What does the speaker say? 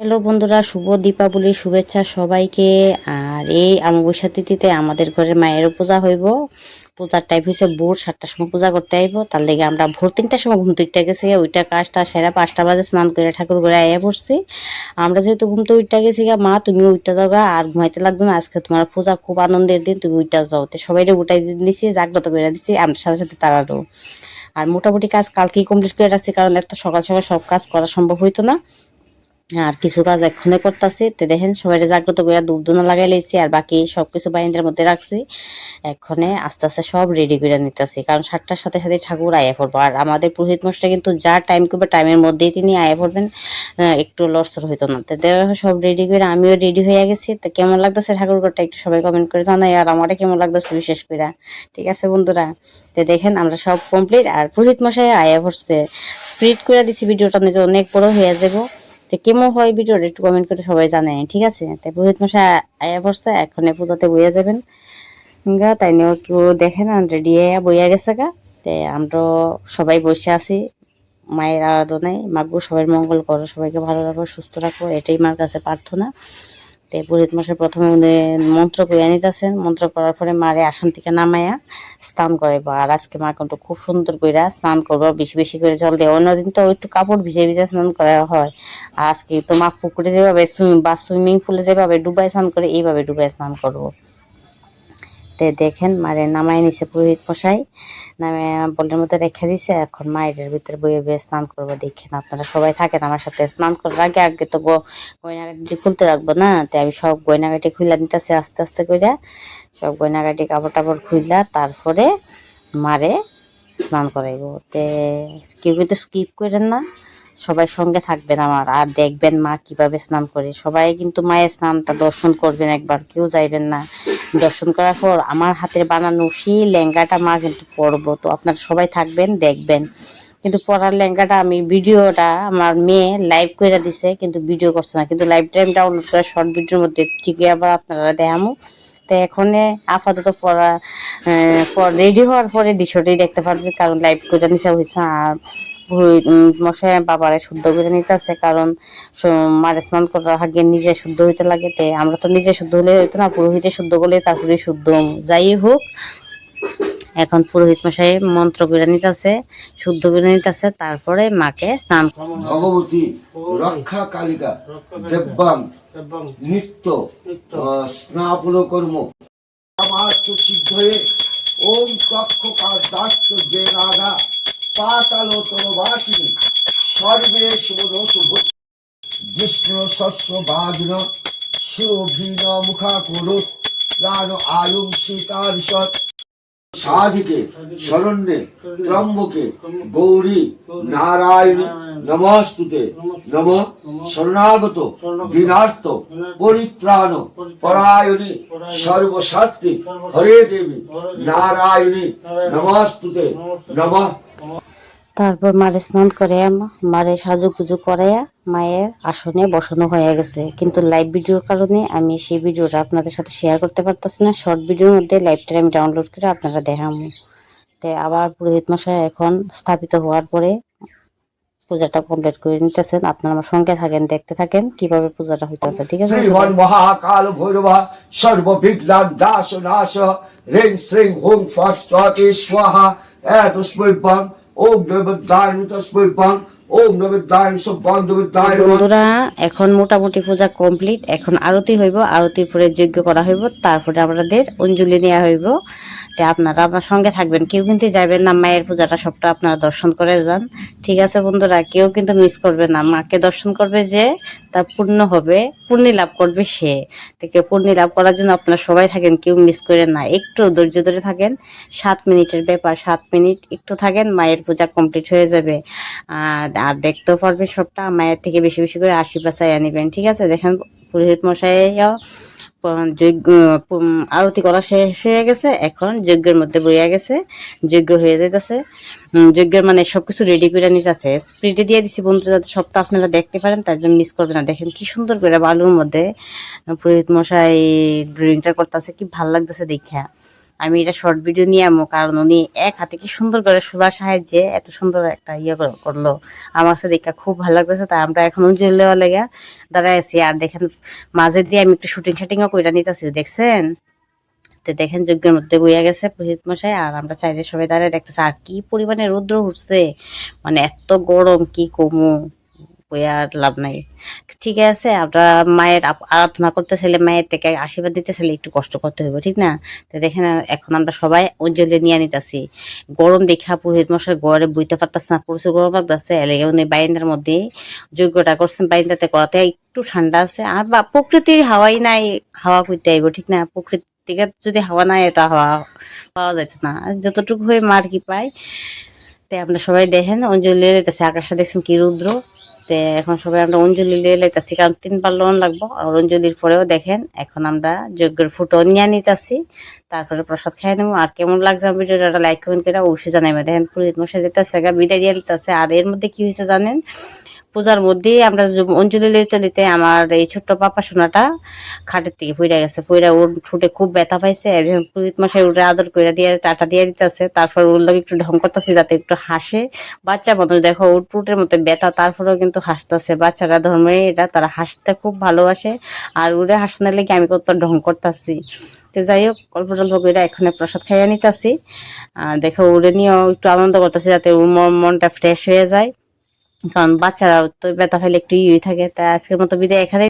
Hello বন্ধুরা, শুভ দীপাবলির শুভেচ্ছা সবাইকে। আর এই অমাবস্যা তিথিতে আমাদের ঘরে মায়েরও পূজা হইব। পূজার টাইম হয়েছে ভোর 7টার সময় পূজা করতে আইব। তার লেগে আমরা ভোর 3টার সময় ঘুম থেকে গেছি, ওইটা কাজটা সেরা 5টা বাজে স্নান করে ঠাকুর ঘরে আইয়া পড়ছি। আমরা যেহেতু ঘুম তো উঠতে গেছি, মা তুমি উঠতে যাওগা, আর ঘুমাইতে লাগবে না, আজকে তোমার পূজা খুব আনন্দের দিন, তুমি উঠতে যাও। তো সবাই উঠাই দিছি, জাগ্রত করে দিছি, আমরা সাথে সাথে তারারও। আর মোটামুটি কাজ কালকেই কমপ্লিট করে রাখছি, কারণ এত সকাল সকাল সব কাজ করা সম্ভব হইতো না। আর কিছু কাজ এক্ষণে করতেছি, তো দেখেন সবাই জাগ্রত করে ধূপ ধুনা লাগাই লাইছি, আর বাকি সবকিছু বাইন্ডের মধ্যে রাখছি। এক্ষণে আস্তে আস্তে সব রেডি করে নিতেছি, কারণ 7টার সাথে সাথে ঠাকুর আয়া পড়বো। আর আমাদের পুরোহিত মশাই কিন্তু যা টাইম করবে টাইমের মধ্যেই তিনি আয়া পড়বেন, একটু লড়সড় হইতো না। তো দেখো সব রেডি করে আমিও রেডি হয়ে গেছি। তো কেমন লাগতেছে ঠাকুর ঘরটা একটু সবাই কমেন্ট করে জানাই, আর আমারটা কেমন লাগতেছে বিশেষ করে। ঠিক আছে বন্ধুরা, তো দেখেন আমরা সব কমপ্লিট, আর পুরোহিত মশাই আয়া পড়ছে। স্প্রিড করে দিছি, ভিডিওটা নিতে অনেক বড় হয়ে যাবো। তো কেমন হয় ভিডিওটা একটু কমেন্ট করে সবাই জানে, ঠিক আছে। তাই পুরোহিত মশাই আয়া পড়ছে, এখন পূজাতে বইয়া যাবেন গা, তাই নিয়ে একটু দেখেন রেডি বইয়া গেছে গা। তে আমরা সবাই বসে আছি মায়ের আরাধনায়। মাগো সবাই মঙ্গল করো, সবাইকে ভালো রাখো, সুস্থ রাখো, এটাই মার কাছে প্রার্থনা। তো পুরোহিত মশাই প্রথমে মন্ত্র কইয়া নিতেছেন। মন্ত্র করার পরে মারে আসন থেকে নামাইয়া স্নান করাইবো। আর আজকে মা কিন্তু খুব সুন্দর কইরা স্নান করবো, বেশি বেশি করে জল দিয়ে। অন্যদিন তো একটু কাপড় ভিজে ভিজে স্নান করা হয়, আর আজকে তো মা পুকুরে যেভাবে বা সুইমিং পুলে যেভাবে ডুবাই স্নান করে, এইভাবে ডুবাই স্নান করবো। তে দেখেন মারে নামাই নিছে পুরোহিত মশাই, নামে বলের মধ্যে রেখে দিছে। এখন মায়ের ভিতরে বইয়ে বইয়ে স্নান করবো। দেখেন আপনারা সবাই থাকেন আমার সাথে। স্নান করার আগে আগে তো গয়নাগাটি খুলতে রাখবো না, তাই আমি সব গয়নাগাটি খুলে নিতেছি আস্তে আস্তে করে। সব গয়নাগাটি কাপড় টাপড় খুললা তারপরে মারে স্নান করাইবো। তে কেউ কিন্তু স্কিপ করেন না, সবাই সঙ্গে থাকবেন আমার, আর দেখবেন মা কিভাবে স্নান করে। সবাই কিন্তু মায়ের স্নানটা দর্শন করবেন একবার, কেউ যাইবেন না। দর্শন করার পর আমার হাতের বানানো সেই লেহেঙ্গাটা মা কিন্তু পরবো, তো আপনারা সবাই থাকবেন দেখবেন। কিন্তু পরার লেহেঙ্গাটা আমি ভিডিওটা আমার মেয়ে লাইভ করে দিছে, কিন্তু ভিডিও করছে না, কিন্তু লাইভ টাইম ডাউনলোড করে শর্ট ভিডিওর মধ্যে ঠিকই আবার আপনারা দেখামো। তো এখন আপাতত পড়া রেডি হওয়ার পরে দৃশ্যটাই দেখতে পারবে, কারণ লাইভ করে নিচে হয়েছে। আর মশাই বাবারে শুদ্ধ করে নিতে আছে, কারণ মারে স্নান করার আগে নিজে শুদ্ধ হইতে লাগে। তে আমরা তো নিজে শুদ্ধ হলে হইতো না, পুরোহিতে শুদ্ধ করলে তারপরে শুদ্ধ যাই হোক। এখন পুরোহিত মশাই মন্ত্র করে নিতেছে, শুদ্ধ করে নিতেছে, তারপরে মাকে স্নান। ভগবতী রক্ষা কালিকা দেব্যাং নিত্য স্নাপন কর্ম সমাজ সিদ্ধয়ে ওম তক্ষকাদাস্ত যে রাগা পাতাল তলবাসিনী সর্বে শুভ শুভ জিষ্ণু শস্য বাগ্ন সুভীন মুখা করো প্রাণ আয়ুং সীতারিষৎ সাধিকে শরণ্যে ত্রম্বকে গৌরী নারায়ণী নমস্তুতে নম শরণাগত দীনার্থ পরিত্রাণ পরায়ণী সর্বস্বার্থী হরে দেবী নারায়ণী নমস্তুতে নম। তারপর মারে স্নান করে মারে সাজুগুজু করাইয়া মায়ের আসনে বসানো হয়ে গেছে, কিন্তু লাইভ ভিডিওর কারণে আমি সেই ভিডিওটা আপনাদের সাথে শেয়ার করতে পারতেছি না। শর্ট ভিডিওর মধ্যে লাইভটা আমি ডাউনলোড করে আপনারা দেখাবো। তাই আবার পুরোহিত মশাই এখন স্থাপিত হওয়ার পরে পূজাটা কমপ্লিট করে নিতেছেন। আপনারা আমার সঙ্গে থাকেন, দেখতে থাকেন কিভাবে পূজাটা হইতেছে, ঠিক আছে। শ্রীমন মহাকাল ভৈরব সর্ববিঘ্নান দাস নাশ রিং শ্রিং হুং ফট স্বাতি স্বাহা এতস্মৈবাং ওম নমঃ তস্মৈবাং ওম নমঃ। বন্ধুরা এখন মোটামুটি পূজা কমপ্লিট, এখন আরতি হইব, আরতির পরে যজ্ঞ করা হইব, তারপরে আপনাদের অঞ্জলি নেওয়া হইব। তো আপনারা আমার সঙ্গে থাকবেন, কেউ কিন্তু যাবেন না, মায়ের পূজাটা সবটা আপনারা দর্শন করে যান, ঠিক আছে বন্ধুরা। কেউ কিন্তু মিস করবে না, মাকে দর্শন করবে যে তা পূর্ণ হবে, পূর্ণি লাভ করবে সে। তো কেউ পূর্ণি লাভ করার জন্য আপনারা সবাই থাকেন, কেউ মিস করেন না, একটু ধৈর্য ধরে থাকেন। 7 মিনিটের ব্যাপার, 7 মিনিট একটু থাকেন, মায়ের পূজা কমপ্লিট হয়ে যাবে। আর দেখতেও পারবে সবটা। মায়ের থেকে বেশি বেশি করে আশীর্বাদ চাইয়া নিবেন, ঠিক আছে। দেখেন পুরোহিত মশাইও যজ্ঞ আরতি করা শেষ হয়ে গেছে, এখন যজ্ঞের মধ্যে বইয়া গেছে, যজ্ঞ হয়ে যাইতেছে। যজ্ঞের মানে সবকিছু রেডি করে নিতেছে, স্প্রিটে দিয়ে দিছি বন্ধুরা, যাতে সবটা আপনারা দেখতে পারেন, তার জন্য মিস করবে না। দেখেন কি সুন্দর করে বালুর মধ্যে পুরোহিত মশাই ড্রয়িংটা করতেছে, কি ভাল লাগতেছে দেখা। আমি এটা শর্ট ভিডিও নিয়ে আমো, কারণ উনি এক হাতে কি সুন্দর করে শোলার সাহায্যে এত সুন্দর একটা করলো, আমার কাছে দেখা খুব ভালো লাগতেছে। তাই আমরা এখন অঞ্জলি দেওয়া লেগে দাঁড়ায় আছি। আর দেখেন মাঝে দিয়ে আমি একটু শুটিংও কইরা নিতেছি, দেখছেন? তো দেখেন যজ্ঞের মধ্যে বইয়া গেছে পুরোহিত মশাই, আর আমরা চাইলে সবাই দাঁড়ায় দেখতেছি। আর কি পরিমাণে রৌদ্র উঠছে, মানে এত গরম কি কমু, বইয়া আর লাভ নাই। ঠিক আছে, আমরা মায়ের আরাধনা করতে চাইলে, মায়ের থেকে আশীর্বাদ দিতে চাইলে একটু কষ্ট করতে হইব, ঠিক না? তো দেখেন এখন আমরা সবাই অঞ্জলি নিয়ে নিতেছি। গরম দেখা পুরোহিত মশাই ঘরে বইতে পারতেছে না, প্রচুর গরম লাগতেছে। এলাকা উনি বাইন্দার মধ্যে যজ্ঞটা করছেন, বাইন্দাতে করাতে একটু ঠান্ডা আছে। আর বা প্রকৃতির হাওয়াই নাই, হাওয়া কইতে আইব, ঠিক না? প্রকৃতি থেকে যদি হাওয়া নাই, এটা হাওয়া পাওয়া যাচ্ছে না। আর যতটুকু হয়ে মার কি পাই। তো আমরা সবাই দেখেন অঞ্জলি লেতেছি, আকাশটা দেখছেন কি রুদ্র। তো এখন সবাই আমরা অঞ্জলি লিয়ে লেতেছি, কারণ 3 বার লোন লাগবো। আর অঞ্জলির পরেও দেখেন এখন আমরা যজ্ঞের ফুটো নিয়ে নিতেছি, তারপরে প্রসাদ খাই নেবো। আর কেমন লাগছে আমার ভিডিওটা লাইক কমেন্ট করে অবশ্যই জানাইবে। দেখেন পুরোহিত মশাই যেতেছে, বিদায় দিয়ে দিতেছে। আর এর মধ্যে কি হয়েছে জানেন, পূজার মধ্যে আমরা অঞ্জলি লিতে লিতে আমার এই ছোট্ট পাপা সোনাটা খাটের থেকে পইড়া গেছে। পইড়া ওর ঠোঁটে খুব ব্যথা পাইছে। একজন পুরোহিত মশাই ওটা আদর করে দিয়ে টাটা দিয়ে দিতেছে। তারপর ওর লোক একটু ঢং করতেছে যাতে একটু হাসে। বাচ্চা মানুষ দেখো, ওর ঠোঁটের মধ্যে ব্যথা, তারপরেও কিন্তু হাসতেছে। বাচ্চারা ধর্মে এটা, তারা হাসতে খুব ভালোবাসে। আর ওরে হাসানোর লেগে আমি কত ঢং করতেছি। তো যাই হোক, অল্প টল্প করে এখানে প্রসাদ খাইয়া নিতেছি। দেখো ওরে নিয়েও একটু আনন্দ করতেছি, যাতে ওর মনটা ফ্রেশ হয়ে যায়। কারণ বাচ্চারা তো ব্যথা ফেলে একটু ইয়ে থাকে। তাই আজকের মতো বিদায় এখানে।